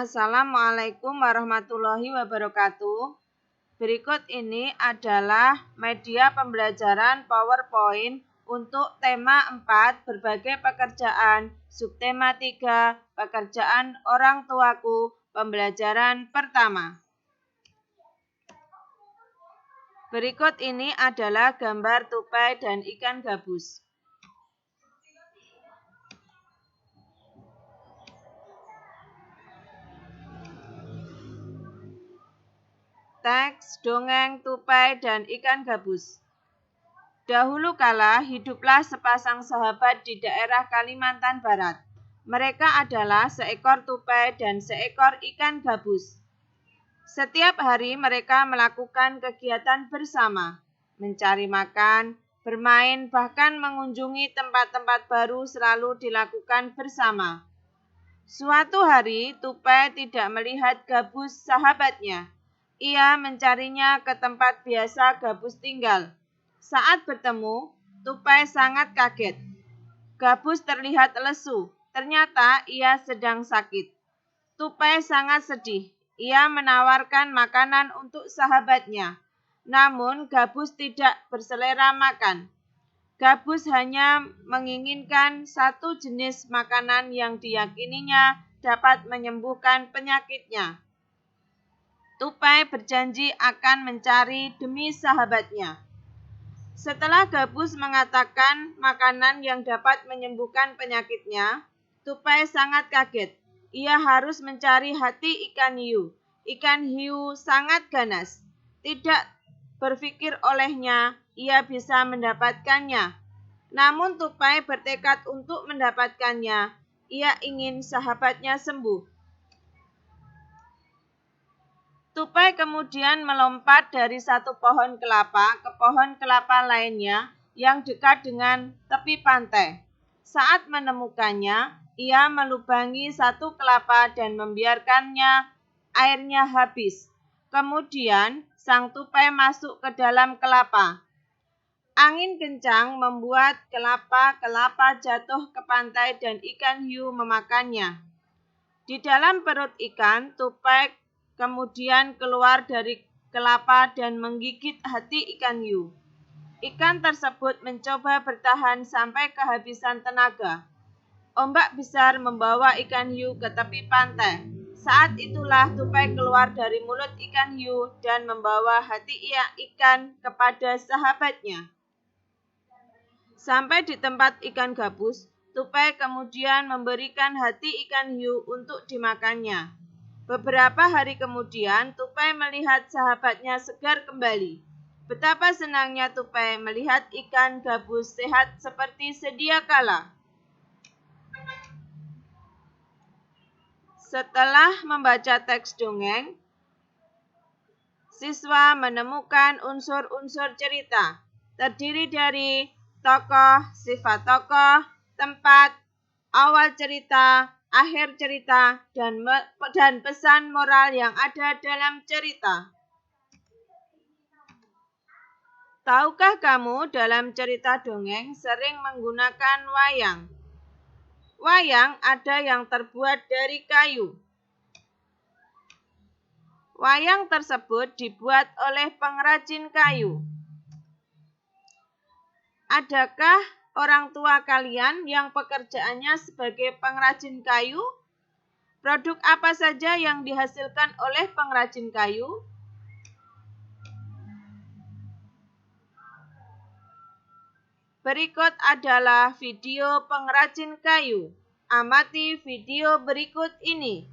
Assalamualaikum warahmatullahi wabarakatuh. Berikut ini adalah media pembelajaran PowerPoint untuk tema 4 berbagai pekerjaan, subtema 3 pekerjaan orang tuaku, pembelajaran pertama. Berikut ini adalah gambar tupai dan ikan gabus. Teks dongeng tupai dan ikan gabus. Dahulu kala hiduplah sepasang sahabat di daerah Kalimantan Barat. Mereka adalah seekor tupai dan seekor ikan gabus. Setiap hari mereka melakukan kegiatan bersama, mencari makan, bermain, bahkan mengunjungi tempat-tempat baru selalu dilakukan bersama. Suatu hari, tupai tidak melihat gabus sahabatnya. Ia mencarinya ke tempat biasa gabus tinggal. Saat bertemu, tupai sangat kaget. Gabus terlihat lesu. Ternyata ia sedang sakit. Tupai sangat sedih. Ia menawarkan makanan untuk sahabatnya. Namun gabus tidak berselera makan. Gabus hanya menginginkan satu jenis makanan yang diyakininya dapat menyembuhkan penyakitnya. Tupai berjanji akan mencari demi sahabatnya. Setelah gabus mengatakan makanan yang dapat menyembuhkan penyakitnya, tupai sangat kaget. Ia harus mencari hati ikan hiu. Ikan hiu sangat ganas. Tidak berpikir olehnya, ia bisa mendapatkannya. Namun tupai bertekad untuk mendapatkannya. Ia ingin sahabatnya sembuh. Tupai kemudian melompat dari satu pohon kelapa ke pohon kelapa lainnya yang dekat dengan tepi pantai. Saat menemukannya, ia melubangi satu kelapa dan membiarkannya airnya habis. Kemudian, sang tupai masuk ke dalam kelapa. Angin kencang membuat kelapa-kelapa jatuh ke pantai dan ikan hiu memakannya. Di dalam perut ikan, tupai kemudian keluar dari kelapa dan menggigit hati ikan hiu. Ikan tersebut mencoba bertahan sampai kehabisan tenaga. Ombak besar membawa ikan hiu ke tepi pantai. Saat itulah tupai keluar dari mulut ikan hiu dan membawa hati ikan kepada sahabatnya. Sampai di tempat ikan gabus, tupai kemudian memberikan hati ikan hiu untuk dimakannya. Beberapa hari kemudian, tupai melihat sahabatnya segar kembali. Betapa senangnya tupai melihat ikan gabus sehat seperti sedia kala. Setelah membaca teks dongeng, siswa menemukan unsur-unsur cerita. Terdiri dari tokoh, sifat tokoh, tempat, awal cerita, akhir cerita, dan pesan moral yang ada dalam cerita. Tahukah kamu dalam cerita dongeng sering menggunakan wayang? Wayang ada yang terbuat dari kayu. Wayang tersebut dibuat oleh pengrajin kayu. Adakah orang tua kalian yang pekerjaannya sebagai pengrajin kayu? Produk apa saja yang dihasilkan oleh pengrajin kayu? Berikut adalah video pengrajin kayu. Amati video berikut ini.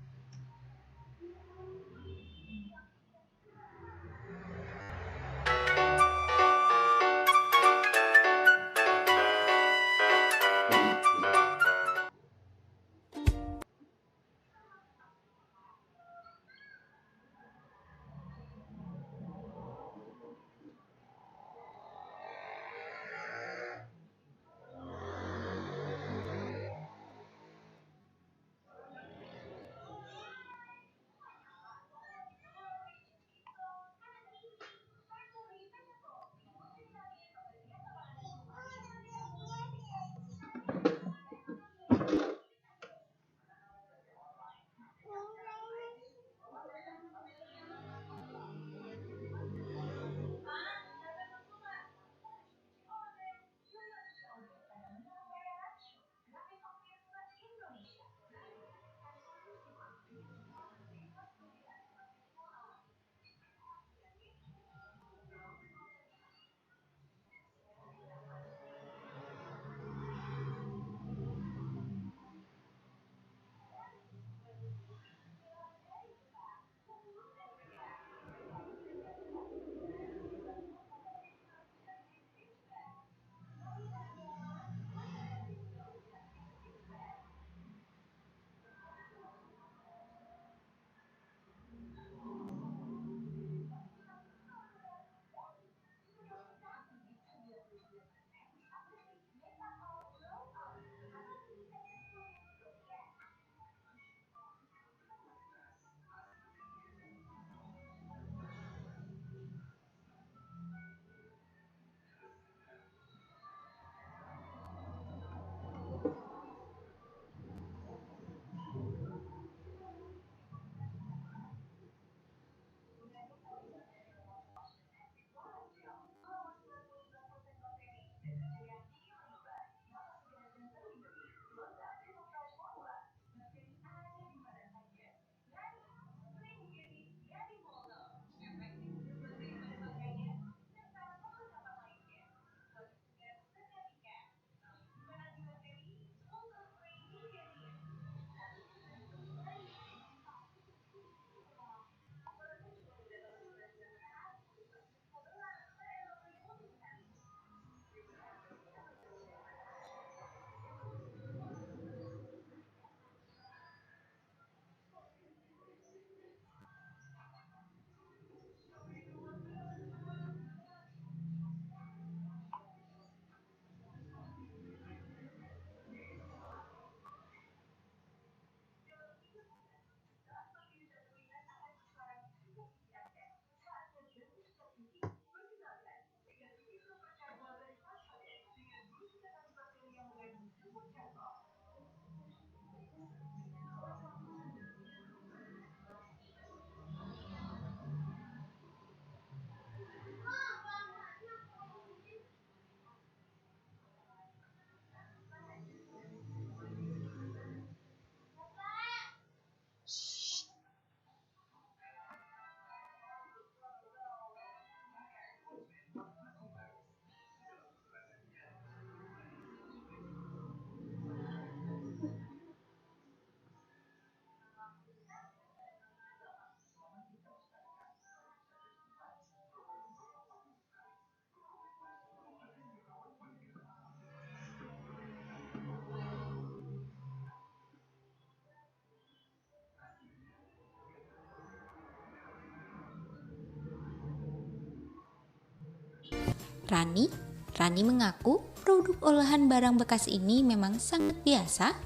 Rani. Rani mengaku produk olahan barang bekas ini memang sangat biasa,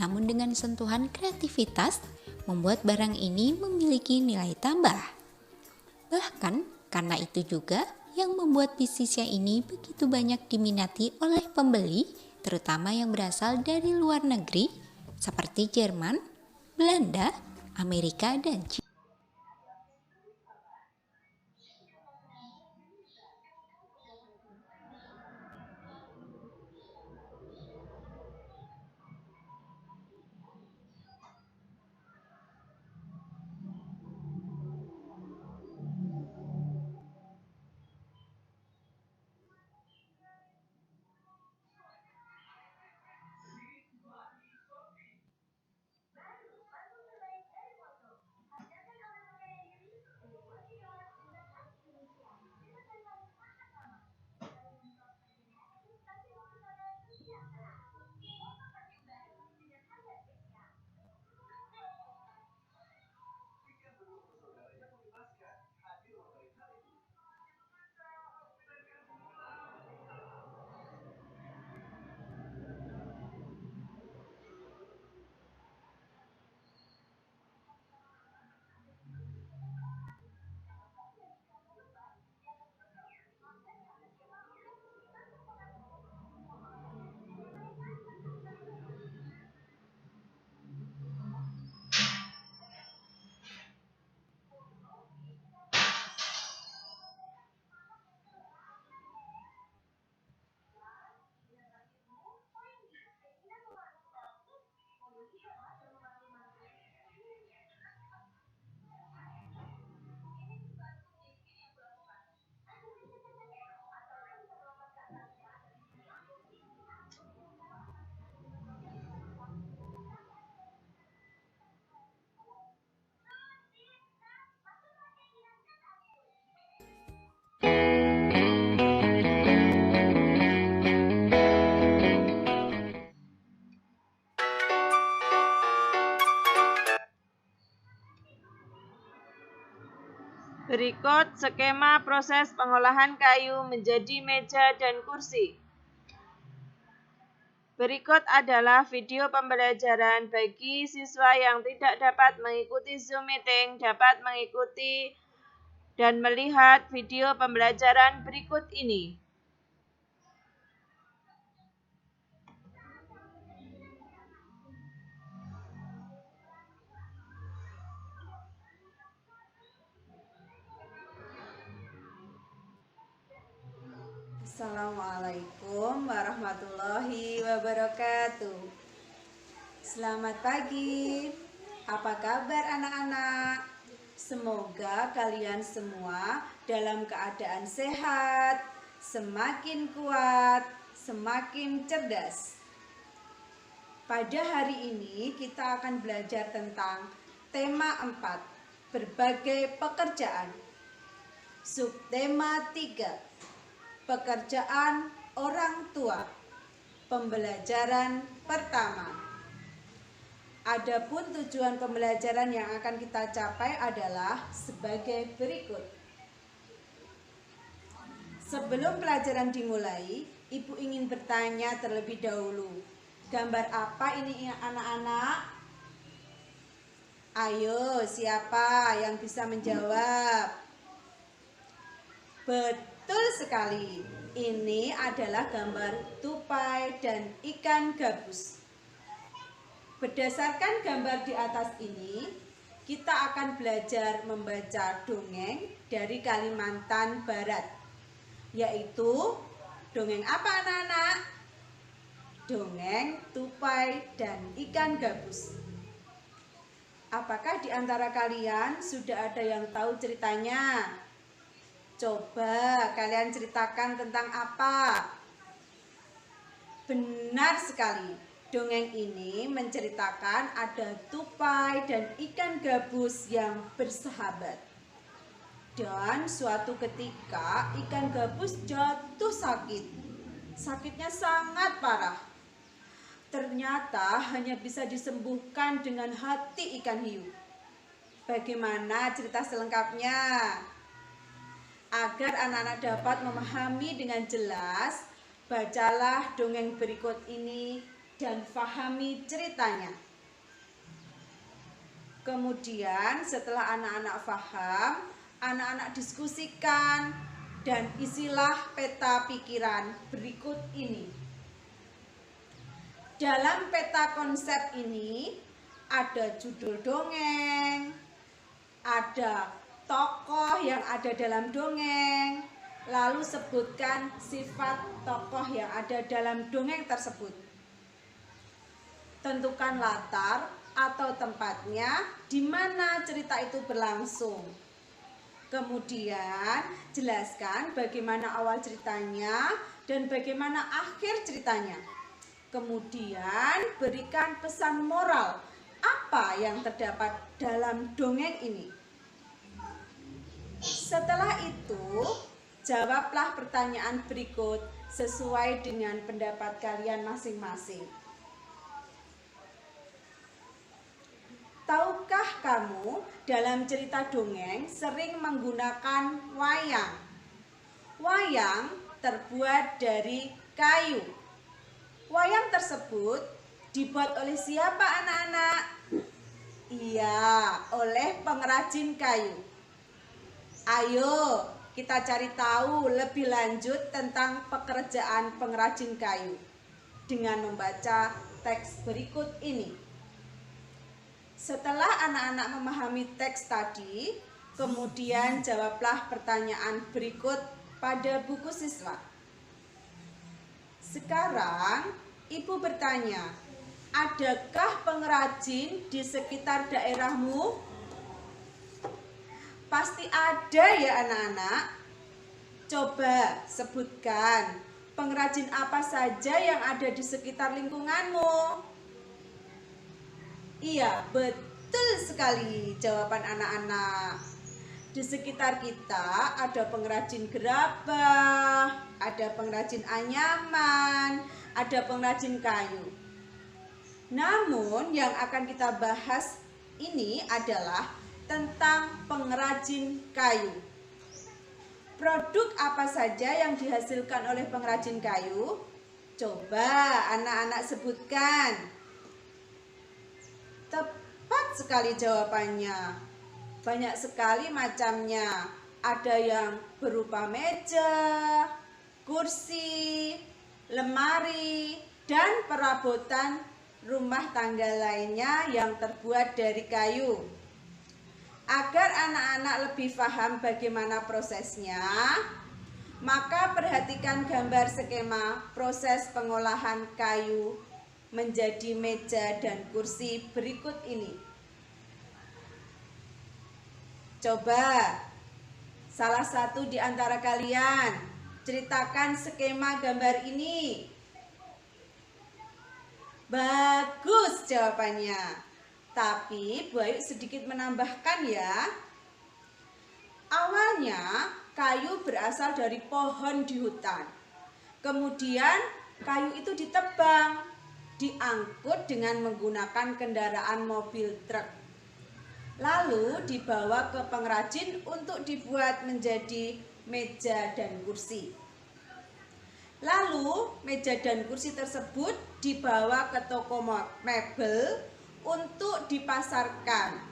namun dengan sentuhan kreativitas membuat barang ini memiliki nilai tambah. Bahkan karena itu juga yang membuat bisnisnya ini begitu banyak diminati oleh pembeli, terutama yang berasal dari luar negeri seperti Jerman, Belanda, Amerika, dan China. Berikut skema proses pengolahan kayu menjadi meja dan kursi. Berikut adalah video pembelajaran bagi siswa yang tidak dapat mengikuti Zoom meeting dapat mengikuti dan melihat video pembelajaran berikut ini. Assalamualaikum warahmatullahi wabarakatuh. Selamat pagi. Apa kabar anak-anak? Semoga kalian semua dalam keadaan sehat, semakin kuat, semakin cerdas. Pada hari ini kita akan belajar tentang tema 4, berbagai pekerjaan. Subtema 3, pekerjaan orang tua. Pembelajaran pertama. Adapun tujuan pembelajaran yang akan kita capai adalah sebagai berikut. Sebelum pelajaran dimulai, Ibu ingin bertanya terlebih dahulu. Gambar apa ini anak-anak? Ayo, siapa yang bisa menjawab? Betul sekali, ini adalah gambar tupai dan ikan gabus. Berdasarkan gambar di atas ini, kita akan belajar membaca dongeng dari Kalimantan Barat, yaitu dongeng apa anak-anak? Dongeng tupai dan ikan gabus. Apakah di antara kalian sudah ada yang tahu ceritanya? Coba kalian ceritakan tentang apa? Benar sekali, dongeng ini menceritakan ada tupai dan ikan gabus yang bersahabat. Dan suatu ketika ikan gabus jatuh sakit. Sakitnya sangat parah. Ternyata hanya bisa disembuhkan dengan hati ikan hiu. Bagaimana cerita selengkapnya? Agar anak-anak dapat memahami dengan jelas, bacalah dongeng berikut ini dan fahami ceritanya. Kemudian setelah anak-anak paham, anak-anak diskusikan dan isilah peta pikiran berikut ini. Dalam peta konsep ini ada judul dongeng, ada tokoh yang ada dalam dongeng, lalu sebutkan sifat tokoh yang ada dalam dongeng tersebut. Tentukan latar atau tempatnya di mana cerita itu berlangsung. Kemudian jelaskan bagaimana awal ceritanya dan bagaimana akhir ceritanya. Kemudian berikan pesan moral apa yang terdapat dalam dongeng ini. Setelah itu, jawablah pertanyaan berikut sesuai dengan pendapat kalian masing-masing. Tahukah kamu dalam cerita dongeng sering menggunakan wayang? Wayang terbuat dari kayu. Wayang tersebut dibuat oleh siapa anak-anak? Iya, oleh pengrajin kayu. Ayo kita cari tahu lebih lanjut tentang pekerjaan pengrajin kayu dengan membaca teks berikut ini. Setelah anak-anak memahami teks tadi, kemudian jawablah pertanyaan berikut pada buku siswa. Sekarang ibu bertanya, adakah pengrajin di sekitar daerahmu? Pasti ada ya anak-anak. Coba sebutkan pengrajin apa saja yang ada di sekitar lingkunganmu. Iya, betul sekali jawaban anak-anak. Di sekitar kita ada pengrajin gerabah, ada pengrajin anyaman, ada pengrajin kayu. Namun yang akan kita bahas ini adalah tentang pengrajin kayu. Produk apa saja yang dihasilkan oleh pengrajin kayu? Coba anak-anak sebutkan. Tepat sekali jawabannya. Banyak sekali macamnya. Ada yang berupa meja, kursi, lemari, dan perabotan rumah tangga lainnya yang terbuat dari kayu. Agar anak-anak lebih paham bagaimana prosesnya, maka perhatikan gambar skema proses pengolahan kayu menjadi meja dan kursi berikut ini. Coba salah satu di antara kalian ceritakan skema gambar ini. Bagus jawabannya. Tapi Bu Ayu sedikit menambahkan ya. Awalnya kayu berasal dari pohon di hutan. Kemudian kayu itu ditebang, diangkut dengan menggunakan kendaraan mobil truk. Lalu dibawa ke pengrajin untuk dibuat menjadi meja dan kursi. Lalu meja dan kursi tersebut dibawa ke toko mebel untuk dipasarkan.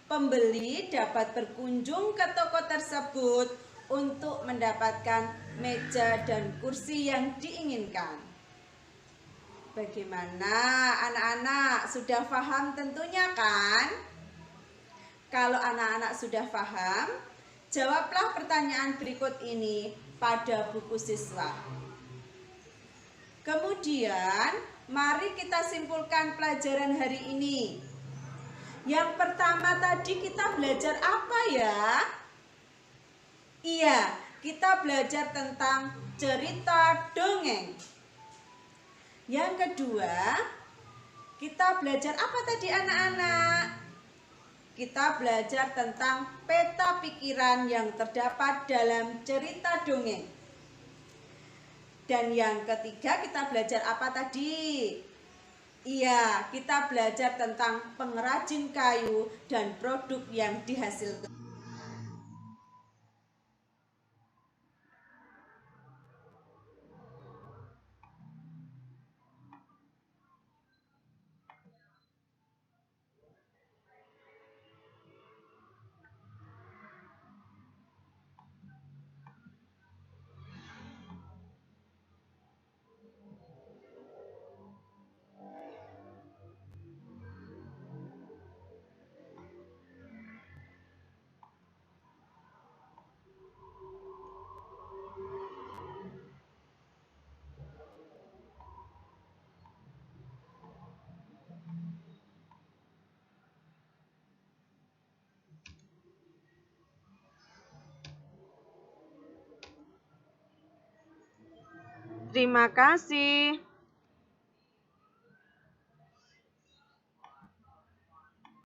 Pembeli dapat berkunjung ke toko tersebut untuk mendapatkan meja dan kursi yang diinginkan. Bagaimana anak-anak? Sudah paham tentunya kan? Kalau anak-anak sudah paham, jawablah pertanyaan berikut ini pada buku siswa. Kemudian, mari kita simpulkan pelajaran hari ini. Yang pertama tadi kita belajar apa ya? Iya, kita belajar tentang cerita dongeng. Yang kedua, kita belajar apa tadi anak-anak? Kita belajar tentang peta pikiran yang terdapat dalam cerita dongeng. Dan yang ketiga kita belajar apa tadi? Iya, kita belajar tentang pengrajin kayu dan produk yang dihasilkan. Terima kasih.